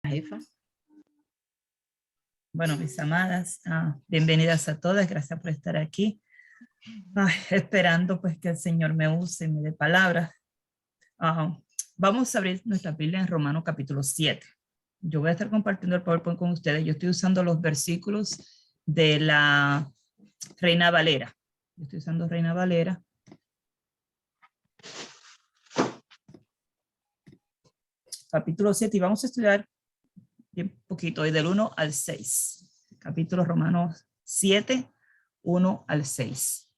Jefa. Bueno, mis amadas, bienvenidas a todas, gracias por estar aquí. Esperando pues que el Señor me use y me dé palabras. Vamos a abrir nuestra Biblia en Romanos capítulo 7. Yo voy a estar compartiendo el PowerPoint con ustedes. Yo estoy usando los versículos de la Reina Valera. Yo estoy usando Reina Valera. Capítulo 7 y vamos a estudiar un poquito, del 1 al 6. Capítulo Romanos 7, 1 al 6.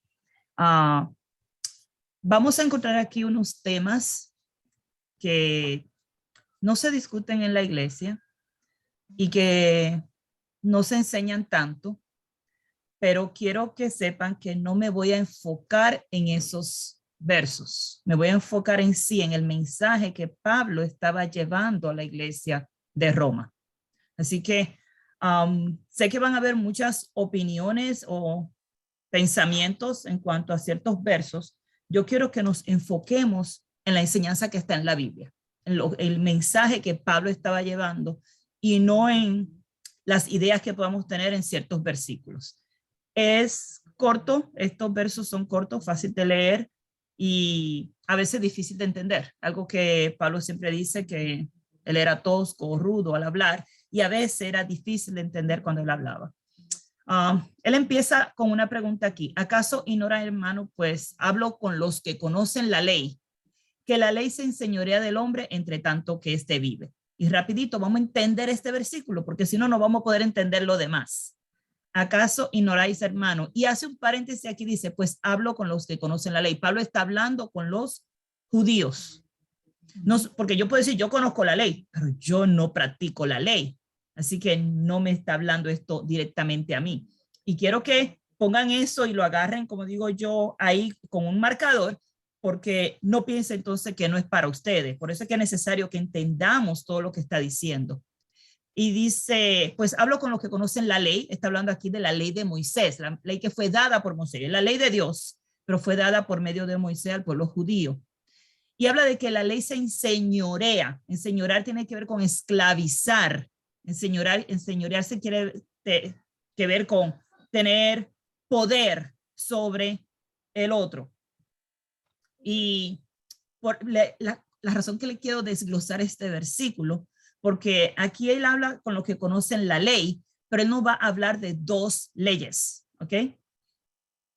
Vamos a encontrar aquí unos temas que no se discuten en la iglesia y que no se enseñan tanto, pero quiero que sepan que no me voy a enfocar en esos versos. Me voy a enfocar en sí, en el mensaje que Pablo estaba llevando a la iglesia de Roma. Así que sé que van a haber muchas opiniones o pensamientos en cuanto a ciertos versos. Yo quiero que nos enfoquemos en la enseñanza que está en la Biblia, en el mensaje que Pablo estaba llevando y no en las ideas que podamos tener en ciertos versículos. Es corto, estos versos son cortos, fácil de leer y a veces difícil de entender. Algo que Pablo siempre dice, que él era tosco, rudo al hablar y a veces era difícil de entender cuando él hablaba. Él empieza con una pregunta aquí. ¿Acaso ignora, hermano? Pues hablo con los que conocen la ley, que la ley se enseñorea del hombre entre tanto que éste vive. Y rapidito vamos a entender este versículo, porque si no, no vamos a poder entender lo demás. ¿Acaso ignoráis, hermano? Y hace un paréntesis aquí, dice, pues hablo con los que conocen la ley. Pablo está hablando con los judíos. No, porque yo puedo decir, yo conozco la ley, pero yo no practico la ley. Así que no me está hablando esto directamente a mí. Y quiero que pongan eso y lo agarren, como digo yo, ahí con un marcador, porque no piensen entonces que no es para ustedes. Por eso es que es necesario que entendamos todo lo que está diciendo. Y dice, pues hablo con los que conocen la ley. Está hablando aquí de la ley de Moisés, la ley que fue dada por Moisés, la ley de Dios, pero fue dada por medio de Moisés al pueblo judío. Y habla de que la ley se enseñorea. Enseñorear tiene que ver con esclavizar. Enseñorearse quiere que ver con tener poder sobre el otro. Y por la razón que le quiero desglosar este versículo, porque aquí él habla con los que conocen la ley, pero él no va a hablar de dos leyes, ¿ok?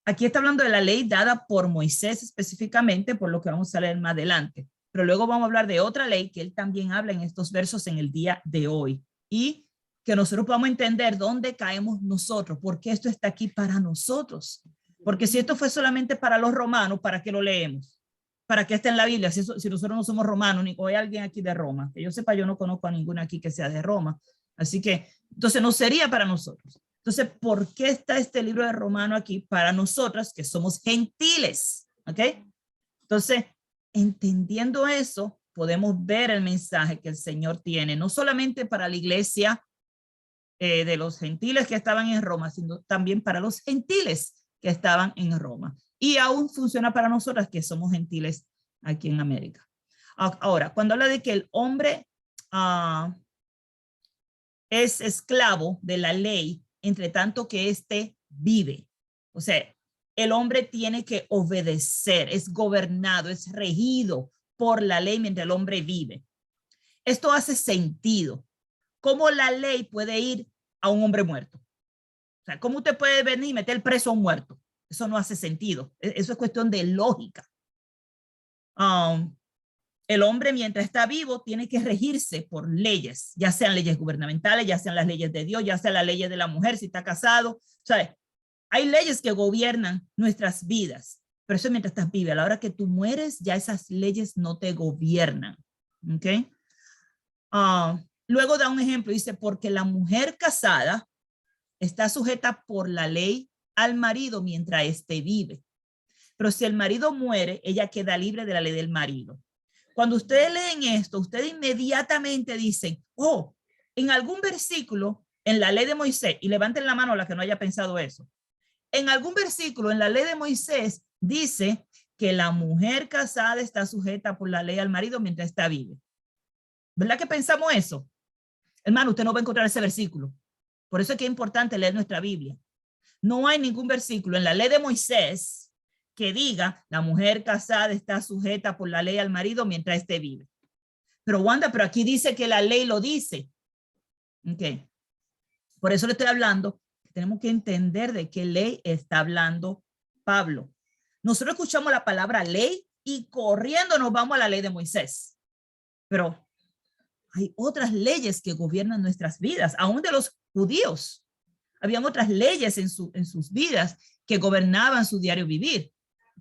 Aquí está hablando de la ley dada por Moisés específicamente, por lo que vamos a leer más adelante. Pero luego vamos a hablar de otra ley que él también habla en estos versos en el día de hoy. Y que nosotros podamos entender dónde caemos nosotros, porque esto está aquí para nosotros. Porque si esto fue solamente para los romanos, ¿para qué lo leemos? ¿Para qué está en la Biblia? Si nosotros no somos romanos, ni o hay alguien aquí de Roma. Que yo sepa, yo no conozco a ninguna aquí que sea de Roma. Así que, entonces no sería para nosotros. Entonces, ¿por qué está este libro de Romano aquí para nosotras que somos gentiles? ¿Ok? Entonces, entendiendo eso, podemos ver el mensaje que el Señor tiene, no solamente para la iglesia de los gentiles que estaban en Roma, sino también para los gentiles que estaban en Roma. Y aún funciona para nosotras que somos gentiles aquí en América. Ahora, cuando habla de que el hombre es esclavo de la ley, entre tanto que éste vive. O sea, el hombre tiene que obedecer, es gobernado, es regido por la ley mientras el hombre vive. Esto hace sentido. ¿Cómo la ley puede ir a un hombre muerto? O sea, ¿cómo usted puede venir y meter preso a un muerto? Eso no hace sentido. Eso es cuestión de lógica. El hombre mientras está vivo tiene que regirse por leyes, ya sean leyes gubernamentales, ya sean las leyes de Dios, ya sean las leyes de la mujer si está casado. O sea, hay leyes que gobiernan nuestras vidas, pero eso mientras estás vivo. A la hora que tú mueres, ya esas leyes no te gobiernan. ¿Ok? Luego da un ejemplo, dice, porque la mujer casada está sujeta por la ley al marido mientras éste vive. Pero si el marido muere, ella queda libre de la ley del marido. Cuando ustedes leen esto, ustedes inmediatamente dicen, oh, en algún versículo en la ley de Moisés, y levanten la mano a la que no haya pensado eso, en algún versículo en la ley de Moisés dice que la mujer casada está sujeta por la ley al marido mientras está viva. ¿Verdad que pensamos eso? Hermano, usted no va a encontrar ese versículo. Por eso es que es importante leer nuestra Biblia. No hay ningún versículo en la ley de Moisés que diga la mujer casada está sujeta por la ley al marido mientras éste vive. Pero Wanda, pero aquí dice que la ley lo dice. Okay. Por eso le estoy hablando. Tenemos que entender de qué ley está hablando Pablo. Nosotros escuchamos la palabra ley y corriendo nos vamos a la ley de Moisés. Pero hay otras leyes que gobiernan nuestras vidas, aún de los judíos. Habían otras leyes en sus vidas que gobernaban su diario vivir.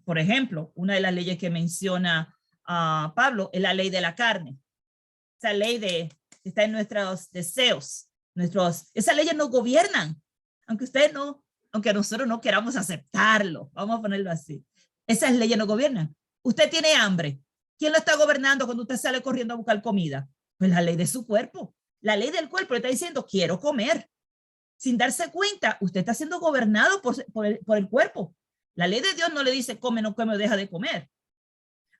Por ejemplo, una de las leyes que menciona Pablo es la ley de la carne. Esa ley está en nuestros deseos. Esas leyes nos gobiernan, aunque nosotros no queramos aceptarlo. Vamos a ponerlo así. Esas leyes nos gobiernan. Usted tiene hambre. ¿Quién lo está gobernando cuando usted sale corriendo a buscar comida? Pues la ley de su cuerpo. La ley del cuerpo le está diciendo, quiero comer. Sin darse cuenta, usted está siendo gobernado por el cuerpo. La ley de Dios no le dice, come, no come o deja de comer.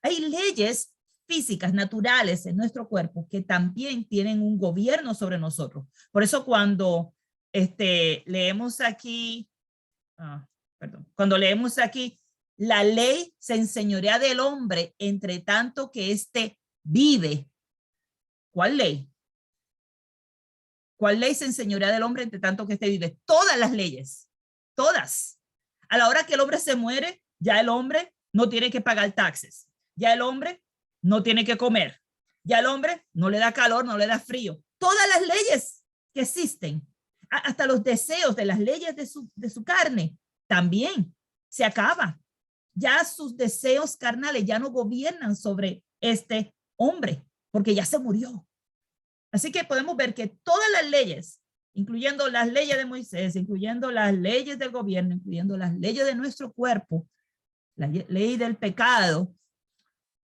Hay leyes físicas, naturales en nuestro cuerpo que también tienen un gobierno sobre nosotros. Por eso cuando leemos aquí, cuando leemos aquí, la ley se enseñorea del hombre entre tanto que éste vive. ¿Cuál ley? ¿Cuál ley se enseñorea del hombre entre tanto que éste vive? Todas las leyes, todas. A la hora que el hombre se muere, ya el hombre no tiene que pagar taxes. Ya el hombre no tiene que comer. Ya el hombre no le da calor, no le da frío. Todas las leyes que existen, hasta los deseos de las leyes de su carne, también se acaba. Ya sus deseos carnales ya no gobiernan sobre este hombre, porque ya se murió. Así que podemos ver que todas las leyes, incluyendo las leyes de Moisés, incluyendo las leyes del gobierno, incluyendo las leyes de nuestro cuerpo, la ley del pecado,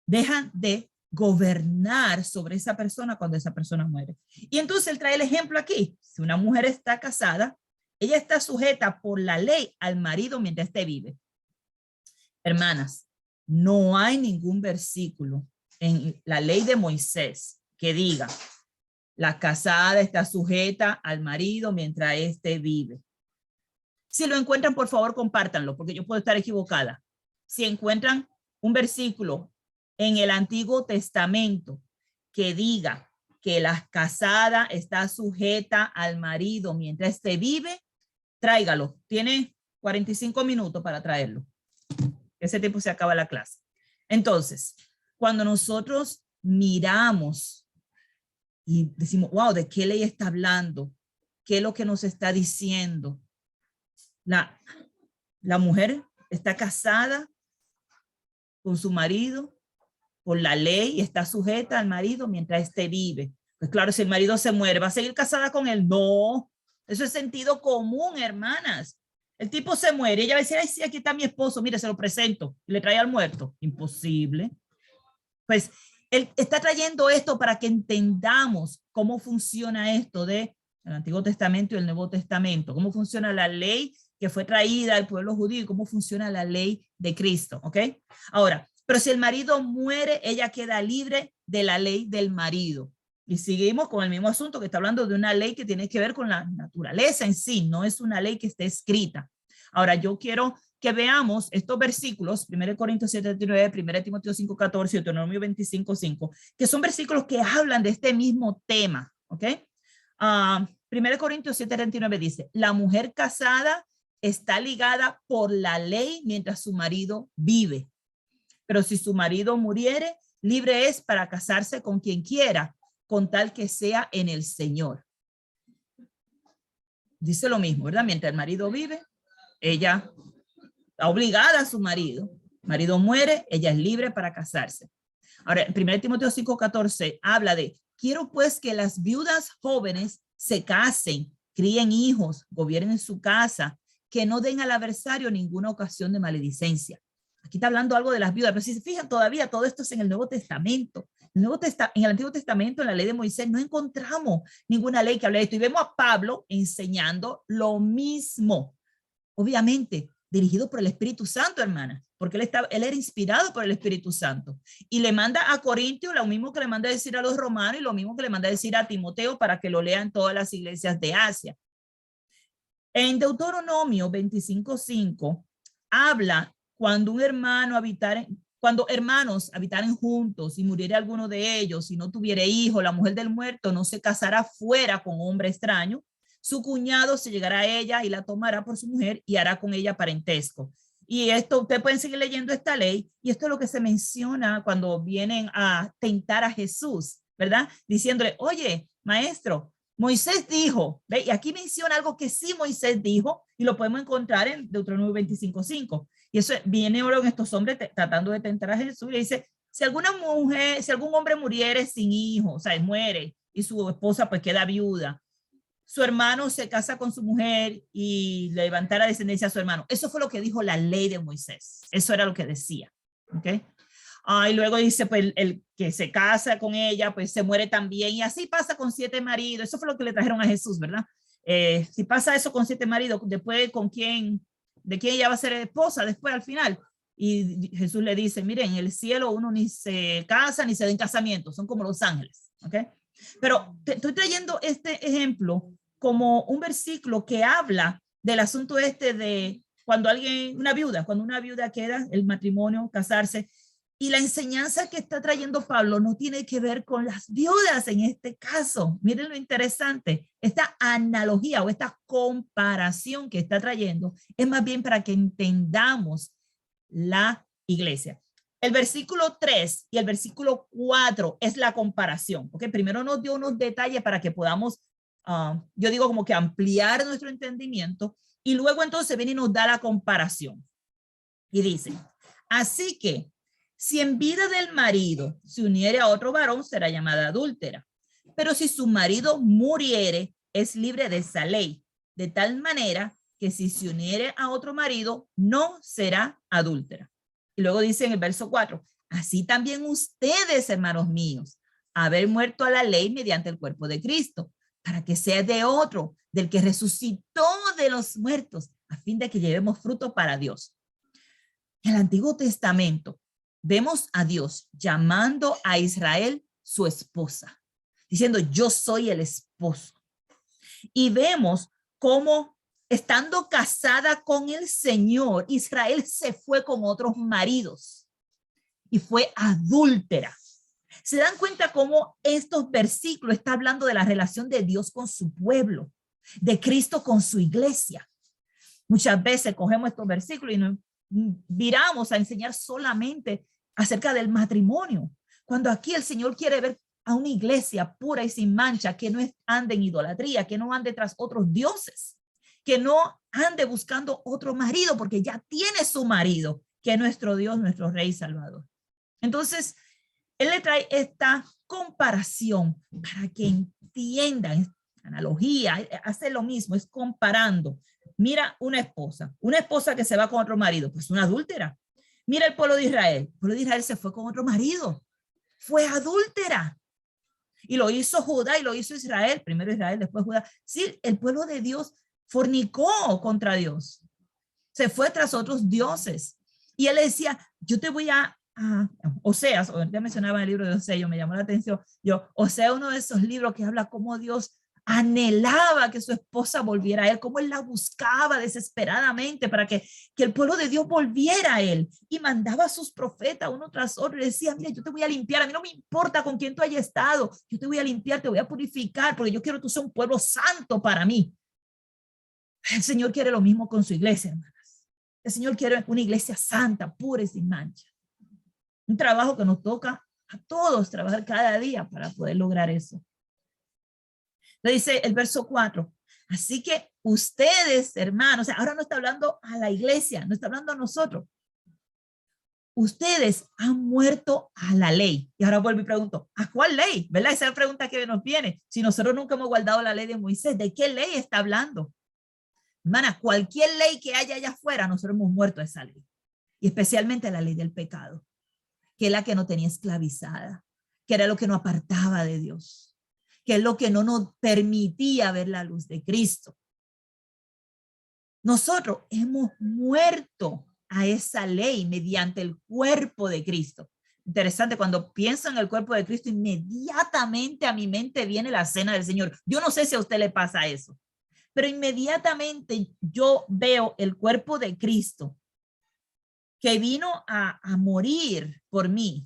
dejan de gobernar sobre esa persona cuando esa persona muere. Y entonces él trae el ejemplo aquí. Si una mujer está casada, ella está sujeta por la ley al marido mientras esté vive. Hermanas, no hay ningún versículo en la ley de Moisés que diga la casada está sujeta al marido mientras éste vive. Si lo encuentran, por favor, compártanlo, porque yo puedo estar equivocada. Si encuentran un versículo en el Antiguo Testamento que diga que la casada está sujeta al marido mientras éste vive, tráigalo. Tiene 45 minutos para traerlo. Ese tiempo se acaba la clase. Entonces, cuando nosotros miramos y decimos, wow, ¿de qué ley está hablando? ¿Qué es lo que nos está diciendo? La mujer está casada con su marido por la ley y está sujeta al marido mientras éste vive. Pues claro, si el marido se muere, ¿va a seguir casada con él? No, eso es sentido común, hermanas. El tipo se muere, ella va a decir, ay, sí, aquí está mi esposo, mire, se lo presento, y le trae al muerto. Imposible. Pues él está trayendo esto para que entendamos cómo funciona esto del Antiguo Testamento y el Nuevo Testamento, cómo funciona la ley que fue traída al pueblo judío y cómo funciona la ley de Cristo, ¿ok? Ahora, pero si el marido muere, ella queda libre de la ley del marido. Y seguimos con el mismo asunto que está hablando de una ley que tiene que ver con la naturaleza en sí, no es una ley que esté escrita. Ahora, yo quiero que veamos estos versículos, 1 Corintios 7:39, 1 Timoteo 5:14 y Deuteronomio 25:5, que son versículos que hablan de este mismo tema, ¿ok? 1 Corintios 7:39 dice, la mujer casada está ligada por la ley mientras su marido vive. Pero si su marido muriere, libre es para casarse con quien quiera, con tal que sea en el Señor. Dice lo mismo, ¿verdad? Mientras el marido vive, ella está obligada a su marido. El marido muere, ella es libre para casarse. Ahora, en 1 Timoteo 5:14 habla de, quiero pues que las viudas jóvenes se casen, críen hijos, gobiernen su casa, que no den al adversario ninguna ocasión de maledicencia. Aquí está hablando algo de las viudas, pero si se fijan todavía, todo esto es en el Nuevo Testamento. En el Antiguo Testamento, en la ley de Moisés, no encontramos ninguna ley que hable de esto. Y vemos a Pablo enseñando lo mismo. Obviamente, dirigido por el Espíritu Santo, hermanas. porque él era inspirado por el Espíritu Santo. Y le manda a Corintios lo mismo que le manda a decir a los romanos y lo mismo que le manda a decir a Timoteo para que lo lean todas las iglesias de Asia. En Deuteronomio 25:5 habla cuando hermanos habitaren juntos y muriera alguno de ellos y no tuviera hijo, la mujer del muerto no se casará fuera con hombre extraño, su cuñado se llegará a ella y la tomará por su mujer y hará con ella parentesco. Y esto, ustedes pueden seguir leyendo esta ley, y esto es lo que se menciona cuando vienen a tentar a Jesús, ¿verdad? Diciéndole, oye, maestro, Moisés dijo, ¿ve? Y aquí menciona algo que sí Moisés dijo, y lo podemos encontrar en Deuteronomio 25:5. Y eso viene ahora en estos hombres tratando de tentar a Jesús, y le dice, si algún hombre muriere sin hijo, o sea, muere, y su esposa pues queda viuda, su hermano se casa con su mujer y levantara descendencia a su hermano. Eso fue lo que dijo la ley de Moisés. Eso era lo que decía. ¿Okay? Y luego dice, pues el que se casa con ella, pues se muere también. Y así pasa con 7 maridos. Eso fue lo que le trajeron a Jesús, ¿verdad? Si pasa eso con 7 maridos, después de quién ella va a ser esposa después al final. Y Jesús le dice, miren, en el cielo uno ni se casa ni se da en casamiento. Son como los ángeles. ¿Okay? Pero estoy trayendo este ejemplo como un versículo que habla del asunto de cuando cuando una viuda queda, el matrimonio, casarse, y la enseñanza que está trayendo Pablo no tiene que ver con las viudas en este caso. Miren lo interesante, esta analogía o esta comparación que está trayendo es más bien para que entendamos la iglesia. El versículo 3 y el versículo 4 es la comparación. ¿Okay? Primero nos dio unos detalles para que podamos, yo digo como que ampliar nuestro entendimiento, y luego entonces viene y nos da la comparación. Y dice, así que si en vida del marido se uniere a otro varón, será llamada adúltera. Pero si su marido muriere, es libre de esa ley, de tal manera que si se uniere a otro marido, no será adúltera. Y luego dice en el verso 4, así también ustedes, hermanos míos, haber muerto a la ley mediante el cuerpo de Cristo, para que sea de otro, del que resucitó de los muertos, a fin de que llevemos fruto para Dios. En el Antiguo Testamento vemos a Dios llamando a Israel su esposa, diciendo, yo soy el esposo. Y vemos cómo, estando casada con el Señor, Israel se fue con otros maridos y fue adúltera. ¿Se dan cuenta cómo estos versículos están hablando de la relación de Dios con su pueblo, de Cristo con su iglesia? Muchas veces cogemos estos versículos y nos viramos a enseñar solamente acerca del matrimonio, cuando aquí el Señor quiere ver a una iglesia pura y sin mancha, que no ande en idolatría, que no ande tras otros dioses, que no ande buscando otro marido, porque ya tiene su marido, que es nuestro Dios, nuestro Rey Salvador. Entonces, Él le trae esta comparación para que entiendan, analogía, hace lo mismo, es comparando. Mira una esposa que se va con otro marido, pues una adúltera. Mira el pueblo de Israel se fue con otro marido, fue adúltera. Y lo hizo Judá y lo hizo Israel, primero Israel, después Judá. Sí, el pueblo de Dios fornicó contra Dios, se fue tras otros dioses. Y él le decía, yo te voy a Oseas, ya mencionaba el libro de Oseas, me llamó la atención, Oseas, uno de esos libros que habla cómo Dios anhelaba que su esposa volviera a él, cómo él la buscaba desesperadamente para que el pueblo de Dios volviera a él, y mandaba a sus profetas uno tras otro y decía, mira, yo te voy a limpiar, a mí no me importa con quién tú hayas estado, yo te voy a limpiar, te voy a purificar, porque yo quiero que tú seas un pueblo santo para mí. El Señor quiere lo mismo con su iglesia, hermanas. El Señor quiere una iglesia santa, pura y sin mancha. Un trabajo que nos toca a todos trabajar cada día para poder lograr eso. Le dice el verso 4, así que ustedes, hermanos, ahora no está hablando a la iglesia, no está hablando a nosotros. Ustedes han muerto a la ley. Y ahora vuelvo y pregunto, ¿a cuál ley? ¿Verdad? Esa es la pregunta que nos viene. Si nosotros nunca hemos guardado la ley de Moisés, ¿de qué ley está hablando? Hermana, cualquier ley que haya allá afuera, nosotros hemos muerto a esa ley. Y especialmente la ley del pecado, que es la que nos tenía esclavizada, que era lo que nos apartaba de Dios, que es lo que no nos permitía ver la luz de Cristo. Nosotros hemos muerto a esa ley mediante el cuerpo de Cristo. Interesante, cuando pienso en el cuerpo de Cristo, inmediatamente a mi mente viene la cena del Señor. Yo no sé si a usted le pasa eso, pero inmediatamente yo veo el cuerpo de Cristo que vino a morir por mí.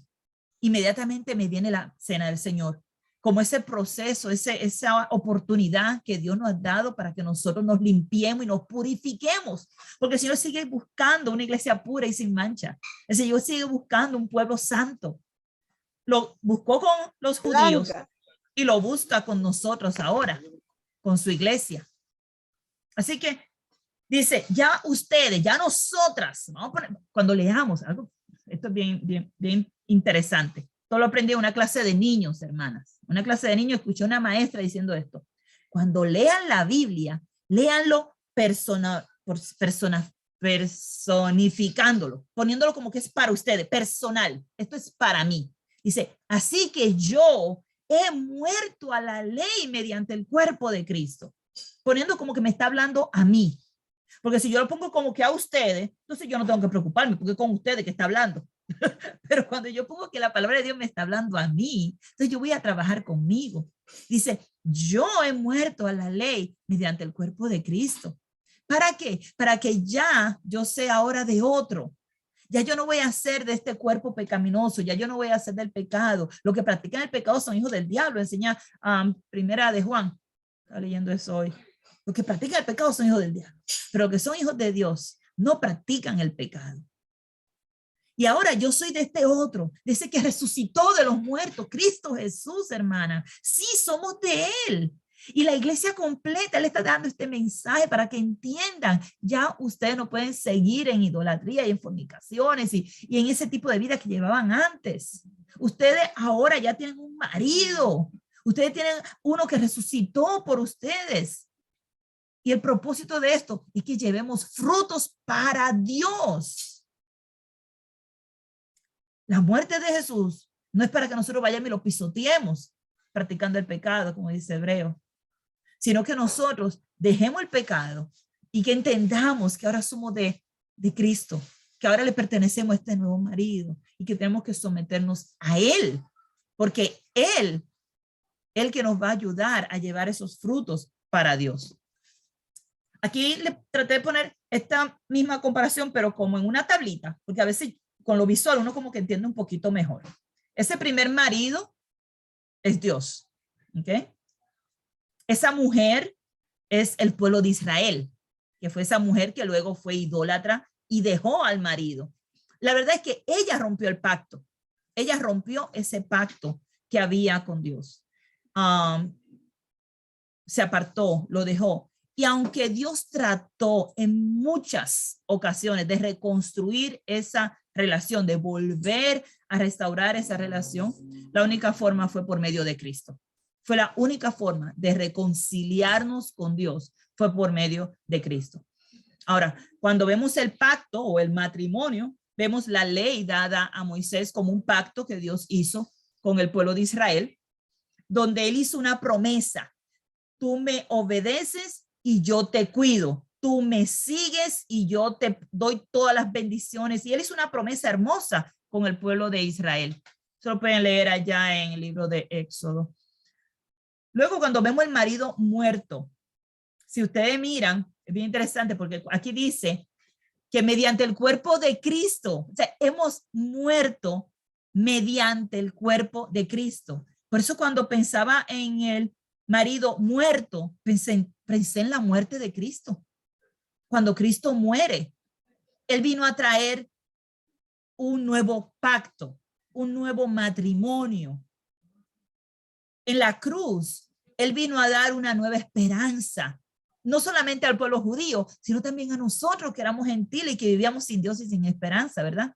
Inmediatamente me viene la cena del Señor, como ese proceso, esa oportunidad que Dios nos ha dado para que nosotros nos limpiemos y nos purifiquemos, porque el Señor sigue buscando una iglesia pura y sin mancha. El Señor sigue buscando un pueblo santo. Lo buscó con los judíos y lo busca con nosotros ahora, con su iglesia. Así que dice, ya ustedes, ya nosotras, vamos a poner, cuando leamos algo, esto es bien interesante. Todo lo aprendí en una clase de niños, hermanas. Una clase de niños, escuché una maestra diciendo esto. Cuando lean la Biblia, léanlo personificándolo, poniéndolo como que es para ustedes, personal. Esto es para mí. Dice, así que yo he muerto a la ley mediante el cuerpo de Cristo. Poniendo como que me está hablando a mí. Porque si yo lo pongo como que a ustedes, entonces yo no tengo que preocuparme porque es con ustedes que está hablando. Pero cuando yo pongo que la palabra de Dios me está hablando a mí, entonces yo voy a trabajar conmigo. Dice, yo he muerto a la ley mediante el cuerpo de Cristo. ¿Para qué? Para que ya yo sea ahora de otro. Ya yo no voy a hacer de este cuerpo pecaminoso, ya yo no voy a hacer del pecado. Los que practican el pecado son hijos del diablo, enseña Primera de Juan. Está leyendo eso hoy. Los que practican el pecado son hijos del diablo, pero los que son hijos de Dios no practican el pecado. Y ahora yo soy de este otro, de ese que resucitó de los muertos, Cristo Jesús, hermana. Sí, somos de Él. Y la iglesia completa le está dando este mensaje para que entiendan, ya ustedes no pueden seguir en idolatría y en fornicaciones y en ese tipo de vida que llevaban antes. Ustedes ahora ya tienen un marido, ustedes tienen uno que resucitó por ustedes. Y el propósito de esto es que llevemos frutos para Dios. La muerte de Jesús no es para que nosotros vayamos y lo pisoteemos practicando el pecado, como dice Hebreo, sino que nosotros dejemos el pecado y que entendamos que ahora somos de Cristo, que ahora le pertenecemos a este nuevo marido y que tenemos que someternos a Él, porque Él que nos va a ayudar a llevar esos frutos para Dios. Aquí le traté de poner esta misma comparación, pero como en una tablita, porque a veces con lo visual uno como que entiende un poquito mejor. Ese primer marido es Dios, ¿ok? Esa mujer es el pueblo de Israel, que fue esa mujer que luego fue idólatra y dejó al marido. La verdad es que ella rompió el pacto. Ella rompió ese pacto que había con Dios. Se apartó, lo dejó. Y aunque Dios trató en muchas ocasiones de reconstruir esa relación, de volver a restaurar esa relación, la única forma fue por medio de Cristo. Fue la única forma de reconciliarnos con Dios, fue por medio de Cristo. Ahora, cuando vemos el pacto o el matrimonio, vemos la ley dada a Moisés como un pacto que Dios hizo con el pueblo de Israel, donde él hizo una promesa. Tú me obedeces y yo te cuido. Tú me sigues y yo te doy todas las bendiciones. Y él hizo una promesa hermosa con el pueblo de Israel. Se lo pueden leer allá en el libro de Éxodo. Luego, cuando vemos el marido muerto, si ustedes miran, es bien interesante porque aquí dice que mediante el cuerpo de Cristo, o sea, hemos muerto mediante el cuerpo de Cristo. Por eso cuando pensaba en el marido muerto, pensé en la muerte de Cristo. Cuando Cristo muere, Él vino a traer un nuevo pacto, un nuevo matrimonio. En la cruz, Él vino a dar una nueva esperanza, no solamente al pueblo judío, sino también a nosotros que éramos gentiles y que vivíamos sin Dios y sin esperanza, ¿verdad?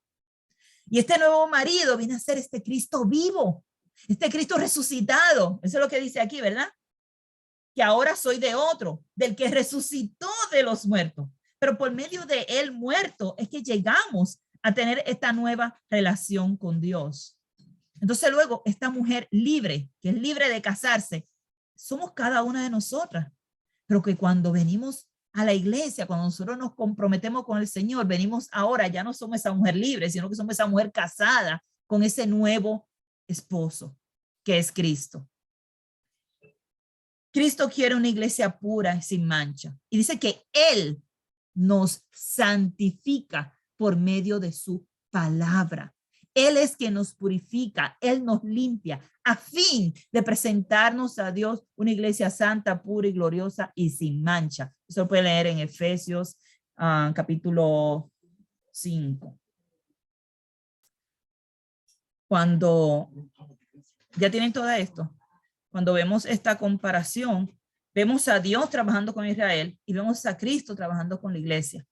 Y este nuevo marido viene a ser este Cristo vivo, este Cristo resucitado. Eso es lo que dice aquí, ¿verdad? Que ahora soy de otro, del que resucitó de los muertos. Pero por medio de él muerto es que llegamos a tener esta nueva relación con Dios. Entonces luego esta mujer libre, que es libre de casarse, somos cada una de nosotras, pero que cuando venimos a la iglesia, cuando nosotros nos comprometemos con el Señor, venimos ahora, ya no somos esa mujer libre, sino que somos esa mujer casada con ese nuevo esposo, que es Cristo. Cristo quiere una iglesia pura y sin mancha. Y dice que Él nos santifica por medio de su palabra. Él es quien nos purifica, Él nos limpia a fin de presentarnos a Dios una iglesia santa, pura y gloriosa y sin mancha. Eso lo puede leer en Efesios capítulo 5. Cuando ya tienen todo esto, cuando vemos esta comparación, vemos a Dios trabajando con Israel y vemos a Cristo trabajando con la iglesia.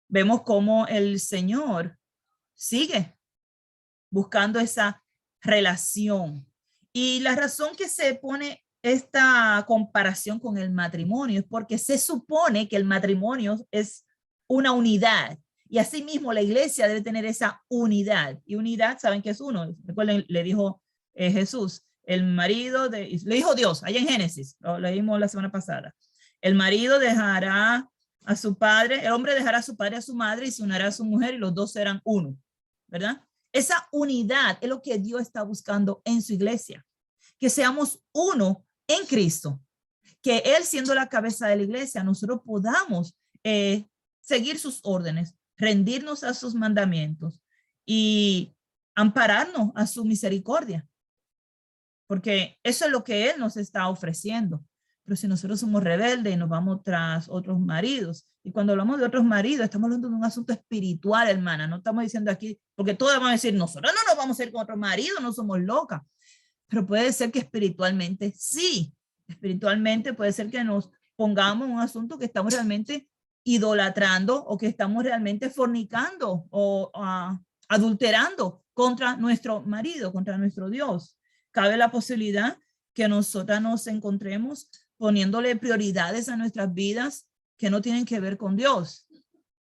Vemos cómo el Señor sigue buscando esa relación. Y la razón que se pone esta comparación con el matrimonio es porque se supone que el matrimonio es una unidad. Y asimismo la iglesia debe tener esa unidad. Y unidad, ¿saben qué es uno? Recuerden, le dijo Jesús, el marido le dijo Dios, allá en Génesis, lo leímos la semana pasada. El marido dejará a su padre, el hombre dejará a su padre y a su madre y se unirá a su mujer y los dos serán uno, ¿verdad? Esa unidad es lo que Dios está buscando en su iglesia, que seamos uno en Cristo, que Él siendo la cabeza de la iglesia, nosotros podamos seguir sus órdenes, rendirnos a sus mandamientos y ampararnos a su misericordia, porque eso es lo que Él nos está ofreciendo. Pero si nosotros somos rebeldes y nos vamos tras otros maridos, y cuando hablamos de otros maridos, estamos hablando de un asunto espiritual, hermana, no estamos diciendo aquí, porque todos vamos a decir, nosotros no nos vamos a ir con otro marido, no somos locas, pero puede ser que espiritualmente sí, espiritualmente puede ser que nos pongamos en un asunto que estamos realmente idolatrando o que estamos realmente fornicando o adulterando contra nuestro marido, contra nuestro Dios. Cabe la posibilidad que nosotras nos encontremos poniéndole prioridades a nuestras vidas que no tienen que ver con Dios.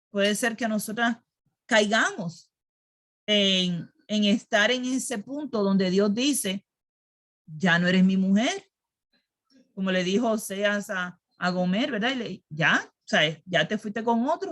Puede ser que nosotras caigamos en estar en ese punto donde Dios dice, ya no eres mi mujer, como le dijo Oseas a Gomer, ¿verdad? Ya, o sea, ya te fuiste con otro,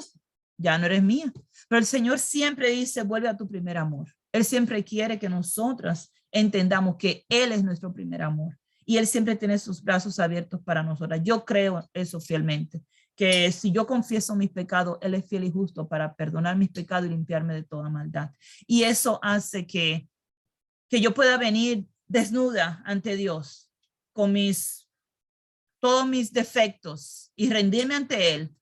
ya no eres mía. Pero el Señor siempre dice, vuelve a tu primer amor. Él siempre quiere que nosotras entendamos que Él es nuestro primer amor. Y Él siempre tiene sus brazos abiertos para nosotras. Yo creo eso fielmente, que si yo confieso mis pecados, Él es fiel y justo para perdonar mis pecados y limpiarme de toda maldad. Y eso hace que yo pueda venir desnuda ante Dios con todos mis defectos y rendirme ante Él.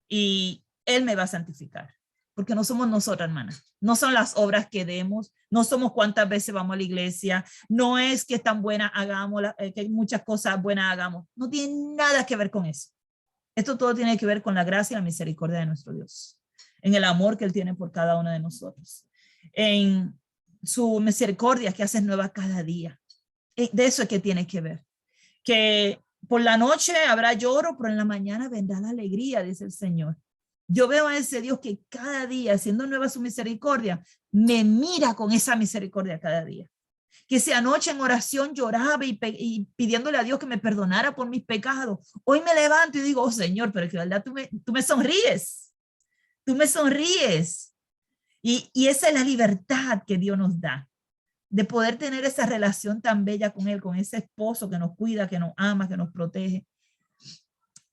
Y Él me va a santificar. Porque no somos nosotras, hermana. No son las obras que demos, no somos cuántas veces vamos a la iglesia, no es que tan buena hagamos, que muchas cosas buenas hagamos. No tiene nada que ver con eso. Esto todo tiene que ver con la gracia y la misericordia de nuestro Dios, en el amor que Él tiene por cada uno de nosotros, en su misericordia que hace nueva cada día. De eso es que tiene que ver. Que por la noche habrá lloro, pero en la mañana vendrá la alegría, dice el Señor. Yo veo a ese Dios que cada día, haciendo nueva su misericordia, me mira con esa misericordia cada día. Que si anoche en oración lloraba y pidiéndole a Dios que me perdonara por mis pecados, hoy me levanto y digo, oh Señor, pero que de verdad tú me sonríes. Tú me sonríes. Y esa es la libertad que Dios nos da, de poder tener esa relación tan bella con Él, con ese esposo que nos cuida, que nos ama, que nos protege.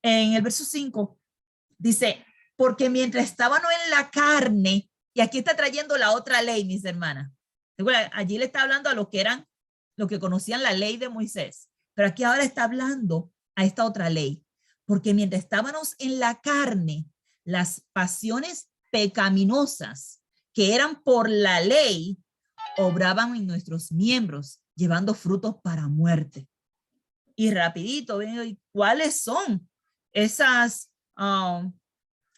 En el verso 5 dice, porque mientras estábamos en la carne, y aquí está trayendo la otra ley, mis hermanas. Allí le está hablando a los que conocían la ley de Moisés, pero aquí ahora está hablando a esta otra ley, porque mientras estábamos en la carne, las pasiones pecaminosas que eran por la ley, obraban en nuestros miembros, llevando frutos para muerte. Y rapidito, ¿cuáles son esas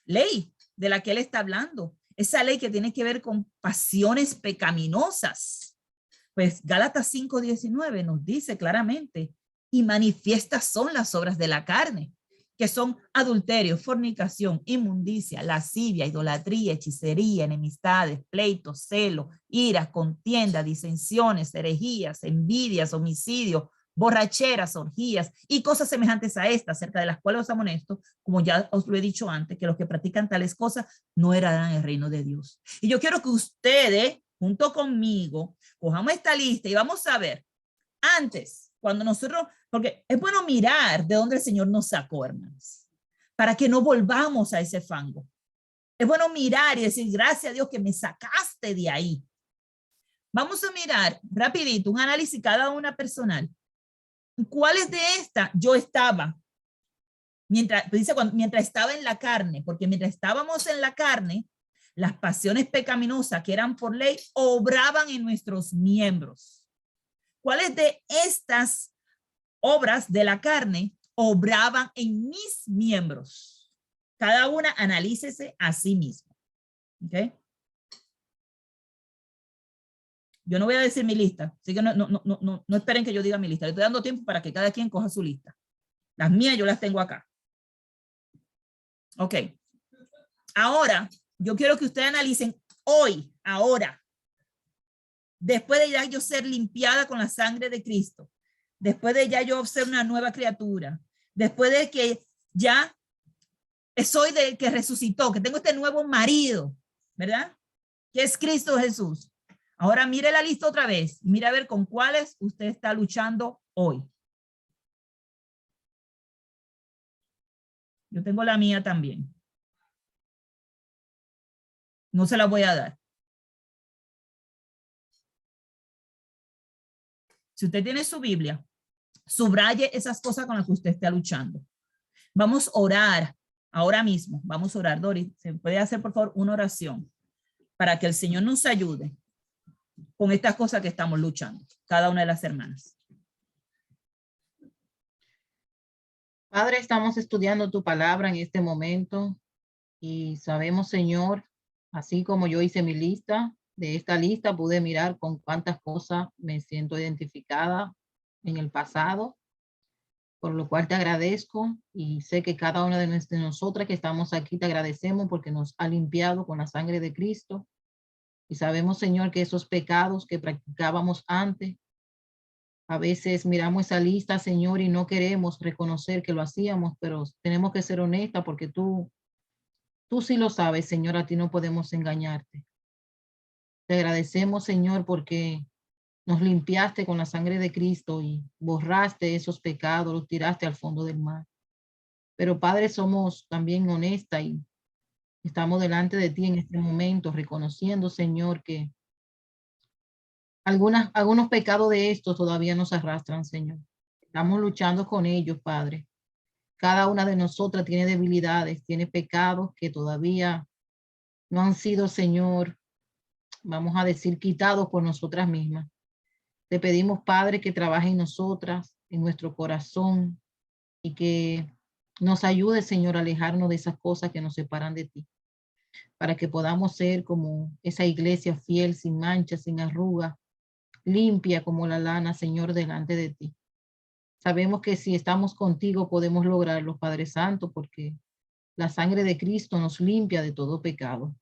ley de la que él está hablando? Esa ley que tiene que ver con pasiones pecaminosas. Pues Gálatas 5:19 nos dice claramente, y manifiestas son las obras de la carne, que son adulterio, fornicación, inmundicia, lascivia, idolatría, hechicería, enemistades, pleitos, celo, ira, contienda, disensiones, herejías, envidias, homicidios, borracheras, orgías y cosas semejantes a estas, acerca de las cuales os amonesto, como ya os lo he dicho antes, que los que practican tales cosas no heredarán el reino de Dios. Y yo quiero que ustedes, junto conmigo, cojamos esta lista y vamos a ver, antes, cuando nosotros, porque es bueno mirar de dónde el Señor nos sacó, hermanos, para que no volvamos a ese fango. Es bueno mirar y decir, gracias a Dios que me sacaste de ahí. Vamos a mirar rapidito un análisis cada una personal. ¿Cuáles de estas yo estaba? Mientras estaba en la carne, porque mientras estábamos en la carne, las pasiones pecaminosas que eran por ley obraban en nuestros miembros. ¿Cuáles de estas obras de la carne obraban en mis miembros? Cada una analícese a sí misma. ¿Ok? Yo no voy a decir mi lista, así que no esperen que yo diga mi lista. Le estoy dando tiempo para que cada quien coja su lista. Las mías yo las tengo acá. Ok. Ahora, yo quiero que ustedes analicen hoy, ahora, después de ya yo ser limpiada con la sangre de Cristo, después de ya yo ser una nueva criatura, después de que ya soy del que resucitó, que tengo este nuevo marido, ¿verdad? Que es Cristo Jesús. Ahora mire la lista otra vez, mire a ver con cuáles usted está luchando hoy. Yo tengo la mía también. No se la voy a dar. Si usted tiene su Biblia, subraye esas cosas con las que usted está luchando. Vamos a orar ahora mismo. Vamos a orar, Doris. ¿Se puede hacer, por favor, una oración para que el Señor nos ayude con estas cosas que estamos luchando, cada una de las hermanas? Padre, estamos estudiando tu palabra en este momento y sabemos, Señor, así como yo hice mi lista, de esta lista pude mirar con cuántas cosas me siento identificada en el pasado, por lo cual te agradezco y sé que cada una de nosotras que estamos aquí te agradecemos porque nos ha limpiado con la sangre de Cristo y sabemos, Señor, que esos pecados que practicábamos antes, a veces miramos esa lista, Señor, y no queremos reconocer que lo hacíamos, pero tenemos que ser honestas porque tú sí lo sabes, Señor, a ti no podemos engañarte. Te agradecemos, Señor, porque nos limpiaste con la sangre de Cristo y borraste esos pecados, los tiraste al fondo del mar. Pero, Padre, somos también honestas y estamos delante de ti en este momento, reconociendo, Señor, que algunos pecados de estos todavía nos arrastran, Señor. Estamos luchando con ellos, Padre. Cada una de nosotras tiene debilidades, tiene pecados que todavía no han sido, Señor, vamos a decir, quitados por nosotras mismas. Te pedimos, Padre, que trabaje en nosotras, en nuestro corazón y que nos ayude, Señor, a alejarnos de esas cosas que nos separan de ti, para que podamos ser como esa iglesia fiel, sin mancha, sin arruga, limpia como la lana, Señor, delante de ti. Sabemos que si estamos contigo podemos lograrlo, Padre Santo, porque la sangre de Cristo nos limpia de todo pecado,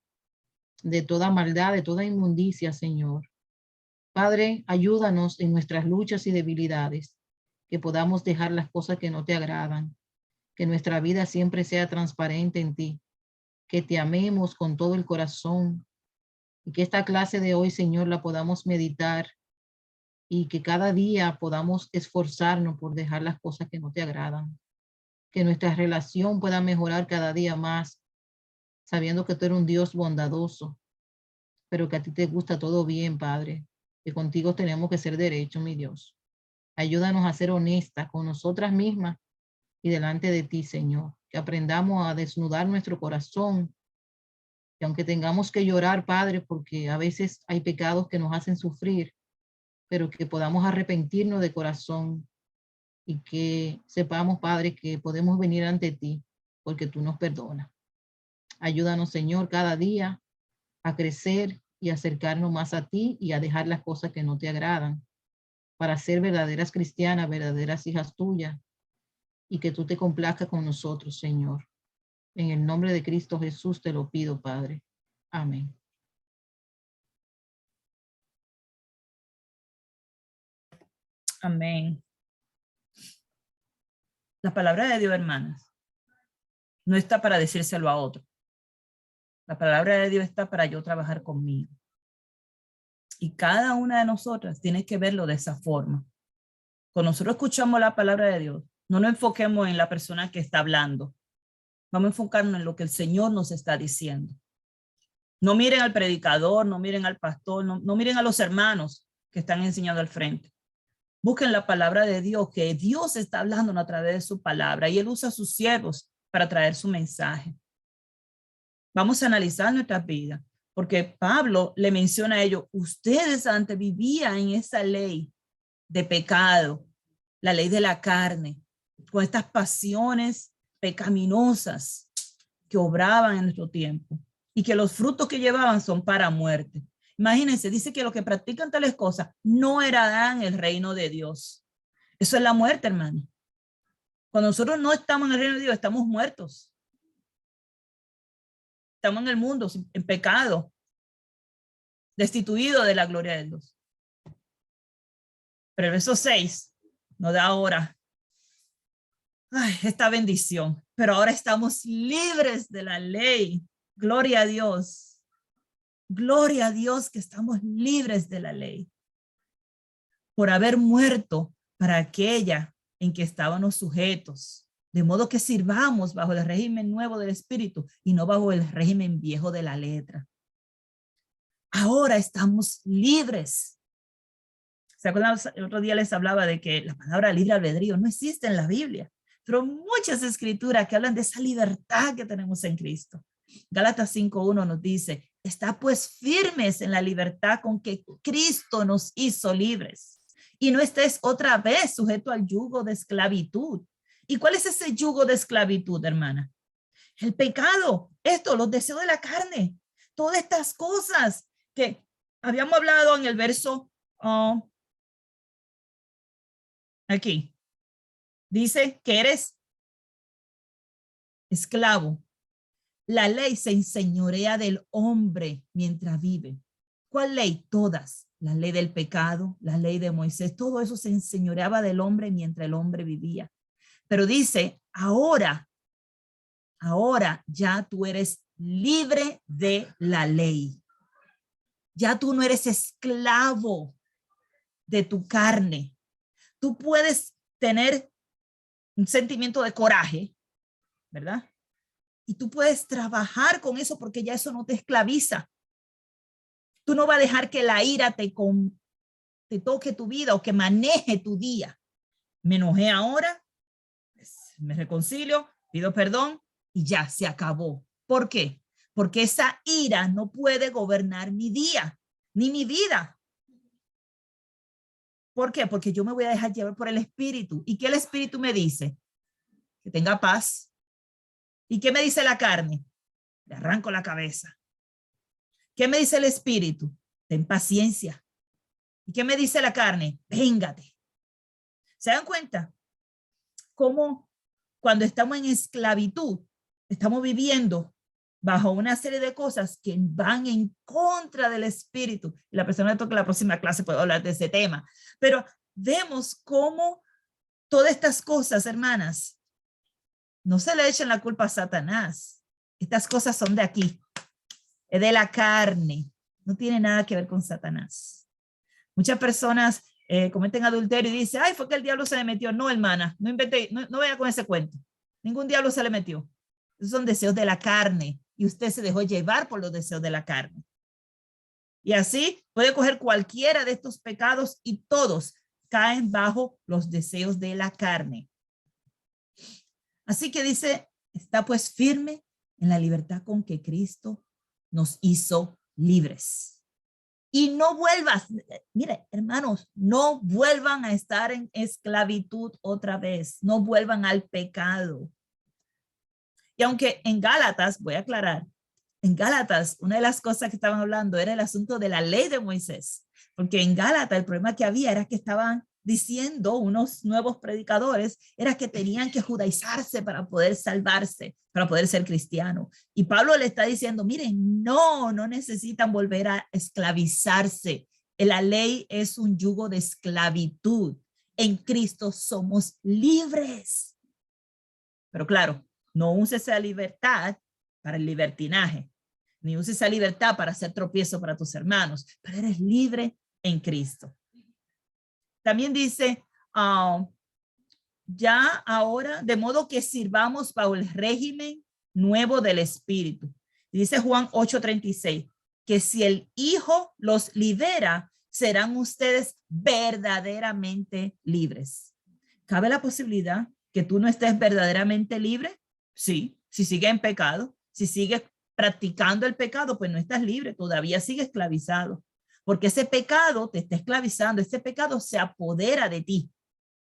de toda maldad, de toda inmundicia, Señor. Padre, ayúdanos en nuestras luchas y debilidades, que podamos dejar las cosas que no te agradan, que nuestra vida siempre sea transparente en ti, que te amemos con todo el corazón y que esta clase de hoy, Señor, la podamos meditar y que cada día podamos esforzarnos por dejar las cosas que no te agradan, que nuestra relación pueda mejorar cada día más, sabiendo que tú eres un Dios bondadoso, pero que a ti te gusta todo bien, Padre, que contigo tenemos que ser derechos, mi Dios. Ayúdanos a ser honestas con nosotras mismas y delante de ti, Señor, que aprendamos a desnudar nuestro corazón, que aunque tengamos que llorar, Padre, porque a veces hay pecados que nos hacen sufrir, pero que podamos arrepentirnos de corazón y que sepamos, Padre, que podemos venir ante ti porque tú nos perdonas. Ayúdanos, Señor, cada día a crecer y acercarnos más a ti y a dejar las cosas que no te agradan para ser verdaderas cristianas, verdaderas hijas tuyas y que tú te complazcas con nosotros, Señor. En el nombre de Cristo Jesús te lo pido, Padre. Amén. Amén. La palabra de Dios, hermanas, no está para decírselo a otro. La palabra de Dios está para yo trabajar conmigo. Y cada una de nosotras tiene que verlo de esa forma. Cuando nosotros escuchamos la palabra de Dios, no nos enfoquemos en la persona que está hablando. Vamos a enfocarnos en lo que el Señor nos está diciendo. No miren al predicador, no miren al pastor, no miren a los hermanos que están enseñando al frente. Busquen la palabra de Dios, que Dios está hablando a través de su palabra y Él usa a sus siervos para traer su mensaje. Vamos a analizar nuestras vidas, porque Pablo le menciona a ellos, ustedes antes vivían en esa ley de pecado, la ley de la carne, con estas pasiones pecaminosas que obraban en nuestro tiempo y que los frutos que llevaban son para muerte. Imagínense, dice que los que practican tales cosas no heredarán el reino de Dios. Eso es la muerte, hermano. Cuando nosotros no estamos en el reino de Dios, estamos muertos. Estamos en el mundo, en pecado, destituido de la gloria de Dios. Pero el verso 6 nos da ahora esta bendición. Pero ahora estamos libres de la ley. Gloria a Dios. Gloria a Dios que estamos libres de la ley. Por haber muerto para aquella en que estábamos sujetos. De modo que sirvamos bajo el régimen nuevo del Espíritu y no bajo el régimen viejo de la letra. Ahora estamos libres. ¿Se acuerdan? El otro día les hablaba de que la palabra libre albedrío no existe en la Biblia, pero muchas escrituras que hablan de esa libertad que tenemos en Cristo. Gálatas 5:1 nos dice, está pues firmes en la libertad con que Cristo nos hizo libres. Y no estés otra vez sujeto al yugo de esclavitud. ¿Y cuál es ese yugo de esclavitud, hermana? El pecado, los deseos de la carne, todas estas cosas que habíamos hablado en el verso aquí. Dice que eres esclavo. La ley se enseñorea del hombre mientras vive. ¿Cuál ley? Todas. La ley del pecado, la ley de Moisés, todo eso se enseñoreaba del hombre mientras el hombre vivía. Pero dice, ahora ya tú eres libre de la ley. Ya tú no eres esclavo de tu carne. Tú puedes tener un sentimiento de coraje, ¿verdad? Y tú puedes trabajar con eso porque ya eso no te esclaviza. Tú no vas a dejar que la ira te toque tu vida o que maneje tu día. Me enojé ahora, me reconcilio, pido perdón y ya se acabó. ¿Por qué? Porque esa ira no puede gobernar mi día ni mi vida. ¿Por qué? Porque yo me voy a dejar llevar por el Espíritu. ¿Y qué el Espíritu me dice? Que tenga paz. ¿Y qué me dice la carne? Le arranco la cabeza. ¿Qué me dice el Espíritu? Ten paciencia. ¿Y qué me dice la carne? Véngate. ¿Se dan cuenta? Cómo cuando estamos en esclavitud, estamos viviendo bajo una serie de cosas que van en contra del Espíritu. Y la persona que toque la próxima clase puede hablar de ese tema. Pero vemos cómo todas estas cosas, hermanas, no se le echen la culpa a Satanás. Estas cosas son de aquí. Es de la carne. No tiene nada que ver con Satanás. Muchas personas cometen adulterio y dicen, ay, fue que el diablo se le metió. No, hermana, no invente, no vaya con ese cuento. Ningún diablo se le metió. Esos son deseos de la carne y usted se dejó llevar por los deseos de la carne. Y así puede coger cualquiera de estos pecados y todos caen bajo los deseos de la carne. Así que dice, está pues firme en la libertad con que Cristo nos hizo libres. Y no vuelvas, mire, hermanos, no vuelvan a estar en esclavitud otra vez, no vuelvan al pecado. Y aunque en Gálatas, voy a aclarar, en Gálatas, una de las cosas que estaban hablando era el asunto de la ley de Moisés, porque en Gálatas el problema que había era que estaban diciendo unos nuevos predicadores, era que tenían que judaizarse para poder salvarse, para poder ser cristiano. Y Pablo le está diciendo, miren, no necesitan volver a esclavizarse. La ley es un yugo de esclavitud. En Cristo somos libres. Pero claro, no use esa libertad para el libertinaje, ni use esa libertad para hacer tropiezo para tus hermanos, pero eres libre en Cristo. También dice, ya ahora, de modo que sirvamos bajo el régimen nuevo del Espíritu. Dice Juan 8:36, que si el Hijo los libera, serán ustedes verdaderamente libres. ¿Cabe la posibilidad que tú no estés verdaderamente libre? Sí, si sigues en pecado, si sigues practicando el pecado, pues no estás libre, todavía sigues esclavizado, porque ese pecado te está esclavizando, ese pecado se apodera de ti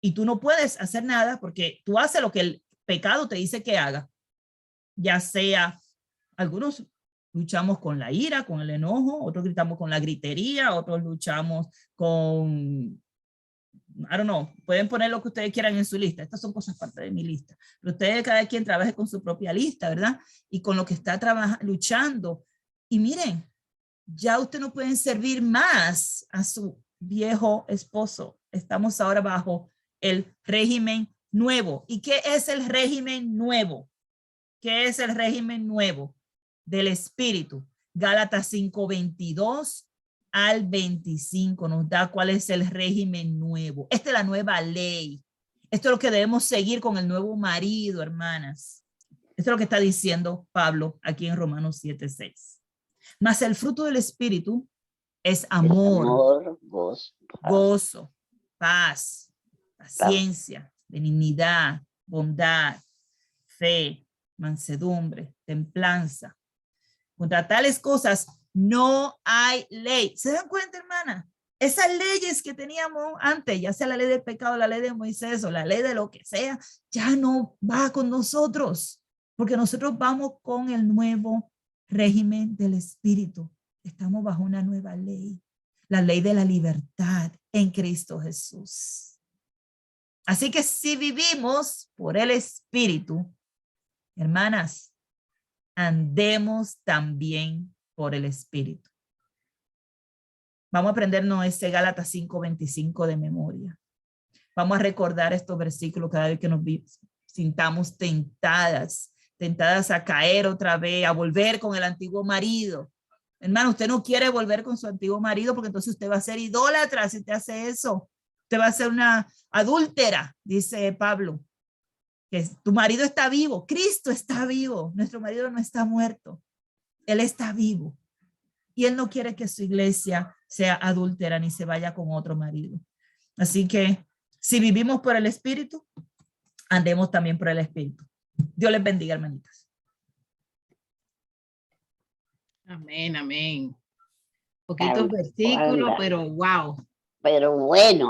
y tú no puedes hacer nada porque tú haces lo que el pecado te dice que haga, ya sea, algunos luchamos con la ira, con el enojo, otros gritamos con la gritería, otros luchamos con, I don't know, pueden poner lo que ustedes quieran en su lista. Estas son cosas parte de mi lista. Pero ustedes, cada quien trabaje con su propia lista, ¿verdad? Y con lo que está luchando. Y miren, ya usted no pueden servir más a su viejo esposo. Estamos ahora bajo el régimen nuevo. ¿Y qué es el régimen nuevo? ¿Qué es el régimen nuevo del Espíritu? Gálatas 5:22 al 25 nos da cuál es el régimen nuevo. Esta es la nueva ley. Esto es lo que debemos seguir con el nuevo marido, hermanas. Esto es lo que está diciendo Pablo aquí en Romanos 7:6. Mas el fruto del Espíritu es amor, gozo, paz, paciencia, benignidad, bondad, fe, mansedumbre, templanza. Contra tales cosas no hay ley. ¿Se dan cuenta, hermana? Esas leyes que teníamos antes, ya sea la ley del pecado, la ley de Moisés o la ley de lo que sea, ya no va con nosotros, porque nosotros vamos con el nuevo régimen del Espíritu. Estamos bajo una nueva ley, la ley de la libertad en Cristo Jesús. Así que si vivimos por el Espíritu, hermanas, andemos también por el Espíritu. Vamos a aprendernos ese Gálatas 5:25 de memoria. Vamos a recordar estos versículos cada vez que nos sintamos tentadas a caer otra vez, a volver con el antiguo marido. Hermano, usted no quiere volver con su antiguo marido porque entonces usted va a ser idólatra si usted hace eso. Usted va a ser una adúltera, dice Pablo. Que tu marido está vivo, Cristo está vivo, nuestro marido no está muerto, Él está vivo. Y Él no quiere que su iglesia sea adúltera ni se vaya con otro marido. Así que si vivimos por el Espíritu, andemos también por el Espíritu. Dios les bendiga, hermanitas. Amén, amén. Poquitos versículos, pero wow. Pero bueno.